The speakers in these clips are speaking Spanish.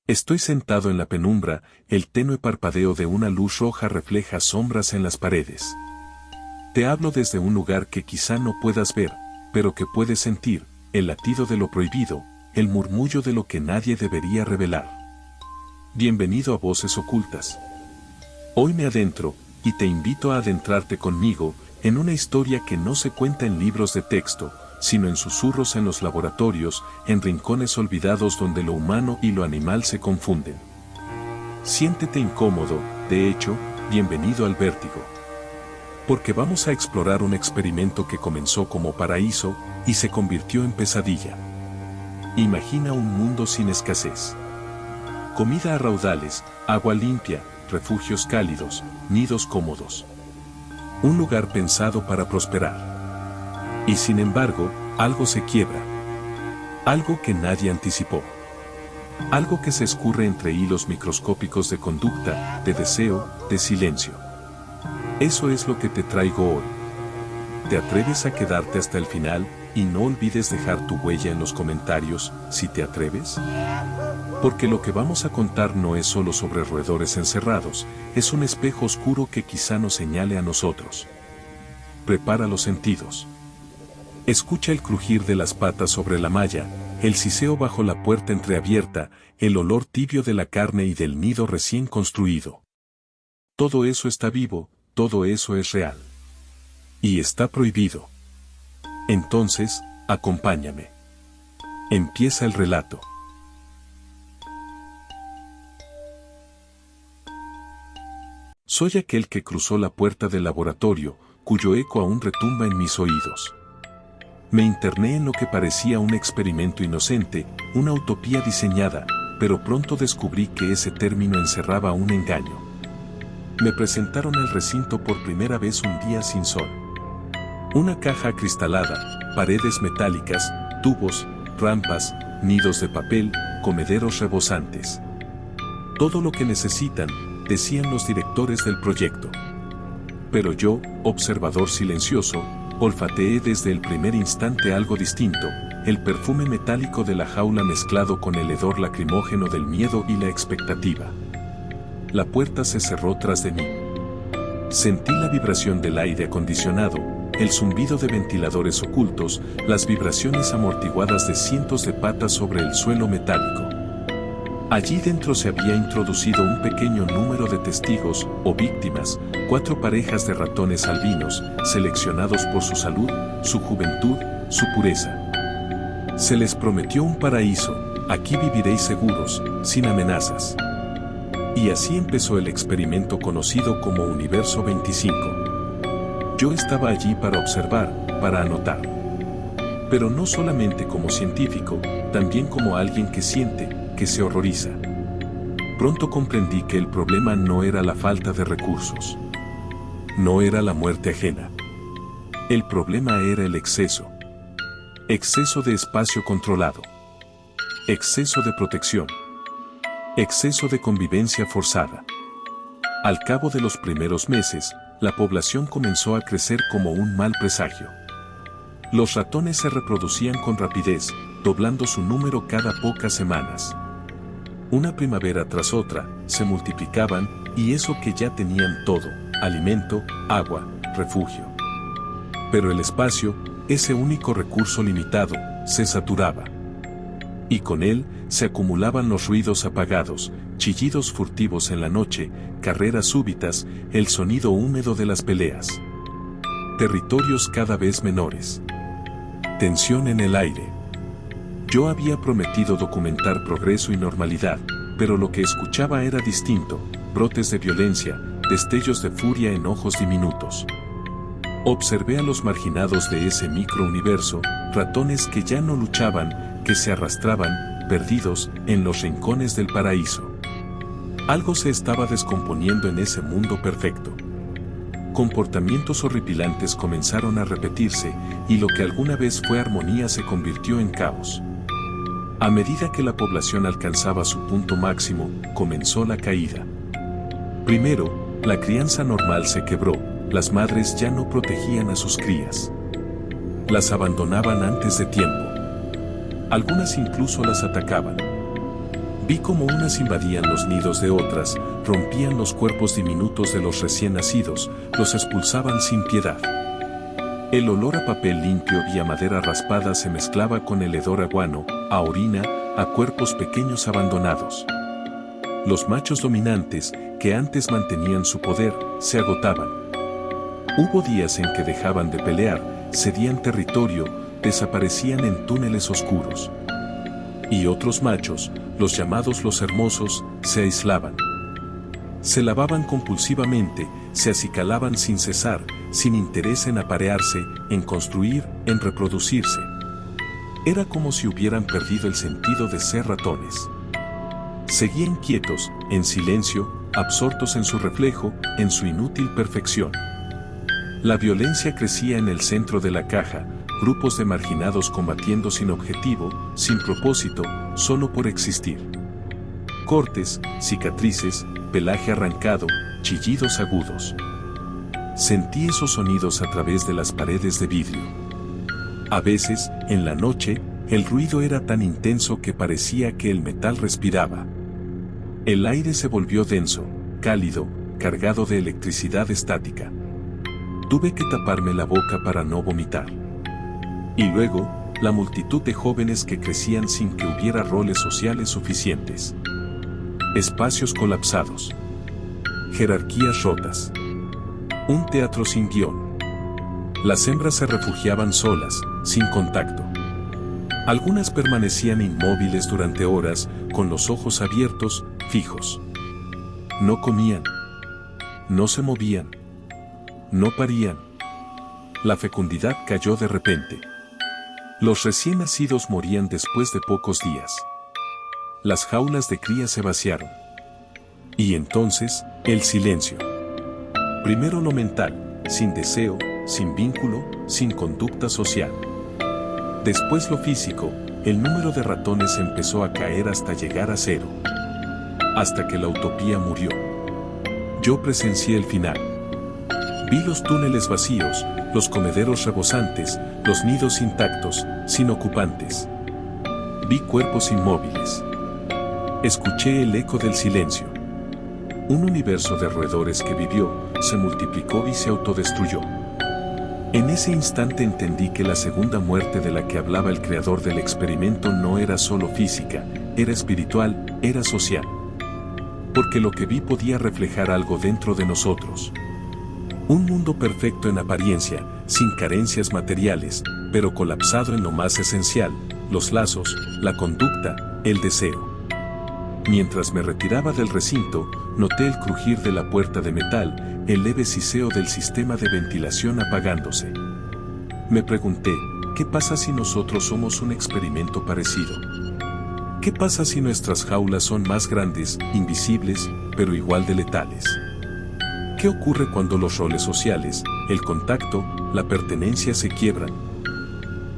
Estoy sentado en la penumbra, el tenue parpadeo de una luz roja refleja sombras en las paredes. Te hablo desde un lugar que quizá no puedas ver, pero que puedes sentir, el latido de lo prohibido, el murmullo de lo que nadie debería revelar. Bienvenido a Voces Ocultas. Hoy me adentro, y te invito a adentrarte conmigo, en una historia que no se cuenta en libros de texto, sino en susurros en los laboratorios, en rincones olvidados donde lo humano y lo animal se confunden. Siéntete incómodo, de hecho, bienvenido al vértigo. Porque vamos a explorar un experimento que comenzó como paraíso y se convirtió en pesadilla. Imagina un mundo sin escasez. Comida a raudales, agua limpia, refugios cálidos, nidos cómodos. Un lugar pensado para prosperar. Y sin embargo, algo se quiebra. Algo que nadie anticipó. Algo que se escurre entre hilos microscópicos de conducta, de deseo, de silencio. Eso es lo que te traigo hoy. ¿Te atreves a quedarte hasta el final? Y no olvides dejar tu huella en los comentarios, si te atreves. Porque lo que vamos a contar no es solo sobre roedores encerrados, es un espejo oscuro que quizá nos señale a nosotros. Prepara los sentidos. Escucha el crujir de las patas sobre la malla, el siseo bajo la puerta entreabierta, el olor tibio de la carne y del nido recién construido. Todo eso está vivo, todo eso es real. Y está prohibido. Entonces, acompáñame. Empieza el relato. Soy aquel que cruzó la puerta del laboratorio, cuyo eco aún retumba en mis oídos. Me interné en lo que parecía un experimento inocente, una utopía diseñada, pero pronto descubrí que ese término encerraba un engaño. Me presentaron el recinto por primera vez un día sin sol. Una caja acristalada, paredes metálicas, tubos, rampas, nidos de papel, comederos rebosantes. Todo lo que necesitan, decían los directores del proyecto. Pero yo, observador silencioso, olfateé desde el primer instante algo distinto, el perfume metálico de la jaula mezclado con el hedor lacrimógeno del miedo y la expectativa. La puerta se cerró tras de mí. Sentí la vibración del aire acondicionado, el zumbido de ventiladores ocultos, las vibraciones amortiguadas de cientos de patas sobre el suelo metálico. Allí dentro se había introducido un pequeño número de testigos, o víctimas, 4 parejas de ratones albinos, seleccionados por su salud, su juventud, su pureza. Se les prometió un paraíso, aquí viviréis seguros, sin amenazas. Y así empezó el experimento conocido como Universo 25. Yo estaba allí para observar, para anotar. Pero no solamente como científico, también como alguien que siente, que se horroriza. Pronto comprendí que el problema no era la falta de recursos. No era la muerte ajena. El problema era el exceso. Exceso de espacio controlado. Exceso de protección. Exceso de convivencia forzada. Al cabo de los primeros meses, la población comenzó a crecer como un mal presagio. Los ratones se reproducían con rapidez, doblando su número cada pocas semanas. Una primavera tras otra, se multiplicaban, y eso que ya tenían todo, alimento, agua, refugio. Pero el espacio, ese único recurso limitado, se saturaba. Y con él, se acumulaban los ruidos apagados, chillidos furtivos en la noche, carreras súbitas, el sonido húmedo de las peleas. Territorios cada vez menores. Tensión en el aire. Yo había prometido documentar progreso y normalidad, pero lo que escuchaba era distinto, brotes de violencia, destellos de furia en ojos diminutos. Observé a los marginados de ese microuniverso, ratones que ya no luchaban, que se arrastraban, perdidos, en los rincones del paraíso. Algo se estaba descomponiendo en ese mundo perfecto. Comportamientos horripilantes comenzaron a repetirse, y lo que alguna vez fue armonía se convirtió en caos. A medida que la población alcanzaba su punto máximo, comenzó la caída. Primero, la crianza normal se quebró, las madres ya no protegían a sus crías. Las abandonaban antes de tiempo. Algunas incluso las atacaban. Vi cómo unas invadían los nidos de otras, rompían los cuerpos diminutos de los recién nacidos, los expulsaban sin piedad. El olor a papel limpio y a madera raspada se mezclaba con el hedor a guano, a orina, a cuerpos pequeños abandonados. Los machos dominantes, que antes mantenían su poder, se agotaban. Hubo días en que dejaban de pelear, cedían territorio, desaparecían en túneles oscuros. Y otros machos, los llamados los hermosos, se aislaban. Se lavaban compulsivamente, se acicalaban sin cesar, sin interés en aparearse, en construir, en reproducirse. Era como si hubieran perdido el sentido de ser ratones. Seguían quietos, en silencio, absortos en su reflejo, en su inútil perfección. La violencia crecía en el centro de la caja, grupos de marginados combatiendo sin objetivo, sin propósito, solo por existir. Cortes, cicatrices, pelaje arrancado, chillidos agudos. Sentí esos sonidos a través de las paredes de vidrio. A veces, en la noche, el ruido era tan intenso que parecía que el metal respiraba. El aire se volvió denso, cálido, cargado de electricidad estática. Tuve que taparme la boca para no vomitar. Y luego, la multitud de jóvenes que crecían sin que hubiera roles sociales suficientes. Espacios colapsados. Jerarquías rotas. Un teatro sin guión. Las hembras se refugiaban solas, sin contacto. Algunas permanecían inmóviles durante horas, con los ojos abiertos, fijos. No comían. No se movían. No parían. La fecundidad cayó de repente. Los recién nacidos morían después de pocos días. Las jaulas de cría se vaciaron. Y entonces, el silencio. Primero lo mental, sin deseo, sin vínculo, sin conducta social. Después lo físico, el número de ratones empezó a caer hasta llegar a 0. Hasta que la utopía murió. Yo presencié el final. Vi los túneles vacíos, los comederos rebosantes, los nidos intactos, sin ocupantes. Vi cuerpos inmóviles. Escuché el eco del silencio. Un universo de roedores que vivió, se multiplicó y se autodestruyó. En ese instante entendí que la segunda muerte de la que hablaba el creador del experimento no era solo física, era espiritual, era social. Porque lo que vi podía reflejar algo dentro de nosotros. Un mundo perfecto en apariencia, sin carencias materiales, pero colapsado en lo más esencial, los lazos, la conducta, el deseo. Mientras me retiraba del recinto, noté el crujir de la puerta de metal, el leve siseo del sistema de ventilación apagándose. Me pregunté, ¿qué pasa si nosotros somos un experimento parecido? ¿Qué pasa si nuestras jaulas son más grandes, invisibles, pero igual de letales? ¿Qué ocurre cuando los roles sociales, el contacto, la pertenencia se quiebran?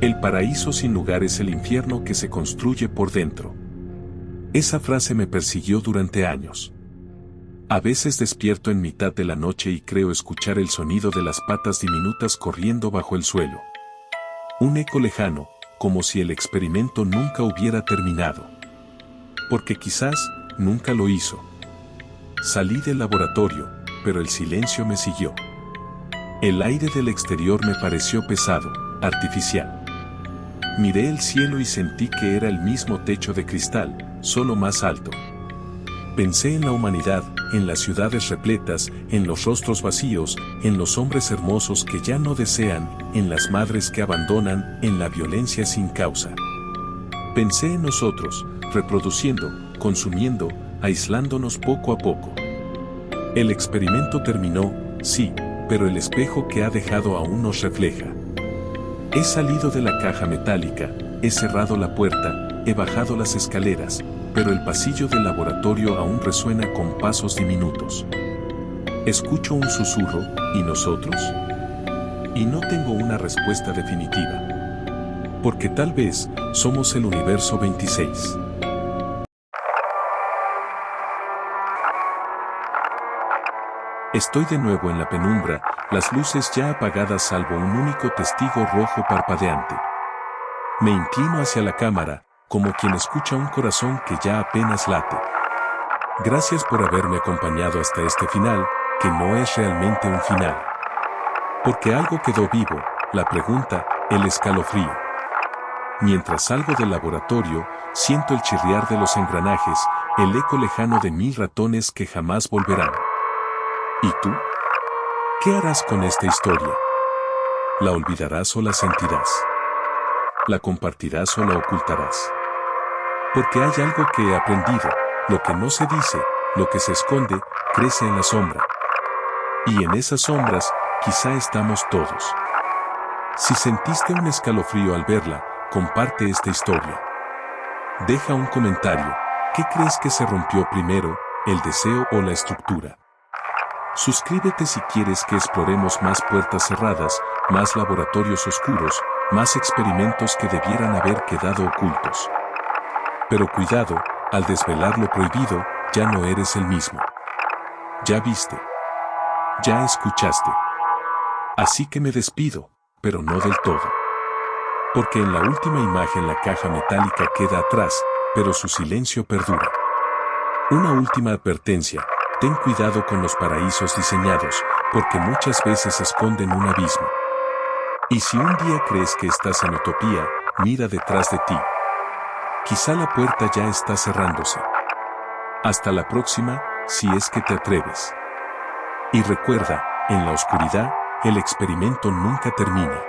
El paraíso sin lugar es el infierno que se construye por dentro. Esa frase me persiguió durante años. A veces despierto en mitad de la noche y creo escuchar el sonido de las patas diminutas corriendo bajo el suelo. Un eco lejano, como si el experimento nunca hubiera terminado. Porque quizás nunca lo hizo. Salí del laboratorio, pero el silencio me siguió. El aire del exterior me pareció pesado, artificial. Miré el cielo y sentí que era el mismo techo de cristal, solo más alto. Pensé en la humanidad, en las ciudades repletas, en los rostros vacíos, en los hombres hermosos que ya no desean, en las madres que abandonan, en la violencia sin causa. Pensé en nosotros, reproduciendo, consumiendo, aislándonos poco a poco. El experimento terminó, sí, pero el espejo que ha dejado aún nos refleja. He salido de la caja metálica, he cerrado la puerta, he bajado las escaleras, pero el pasillo del laboratorio aún resuena con pasos diminutos. Escucho un susurro, ¿y nosotros? Y no tengo una respuesta definitiva. Porque tal vez somos el universo 26. Estoy de nuevo en la penumbra, las luces ya apagadas salvo un único testigo rojo parpadeante. Me inclino hacia la cámara, como quien escucha un corazón que ya apenas late. Gracias por haberme acompañado hasta este final, que no es realmente un final. Porque algo quedó vivo, la pregunta, el escalofrío. Mientras salgo del laboratorio, siento el chirriar de los engranajes, el eco lejano de 1000 ratones que jamás volverán. ¿Y tú? ¿Qué harás con esta historia? ¿La olvidarás o la sentirás? ¿La compartirás o la ocultarás? Porque hay algo que he aprendido, lo que no se dice, lo que se esconde, crece en la sombra. Y en esas sombras, quizá estamos todos. Si sentiste un escalofrío al verla, comparte esta historia. Deja un comentario. ¿Qué crees que se rompió primero, el deseo o la estructura? Suscríbete si quieres que exploremos más puertas cerradas, más laboratorios oscuros, más experimentos que debieran haber quedado ocultos. Pero cuidado, al desvelar lo prohibido, ya no eres el mismo. Ya viste. Ya escuchaste. Así que me despido, pero no del todo. Porque en la última imagen la caja metálica queda atrás, pero su silencio perdura. Una última advertencia, ten cuidado con los paraísos diseñados, porque muchas veces esconden un abismo. Y si un día crees que estás en utopía, mira detrás de ti. Quizá la puerta ya está cerrándose. Hasta la próxima, si es que te atreves. Y recuerda, en la oscuridad, el experimento nunca termina.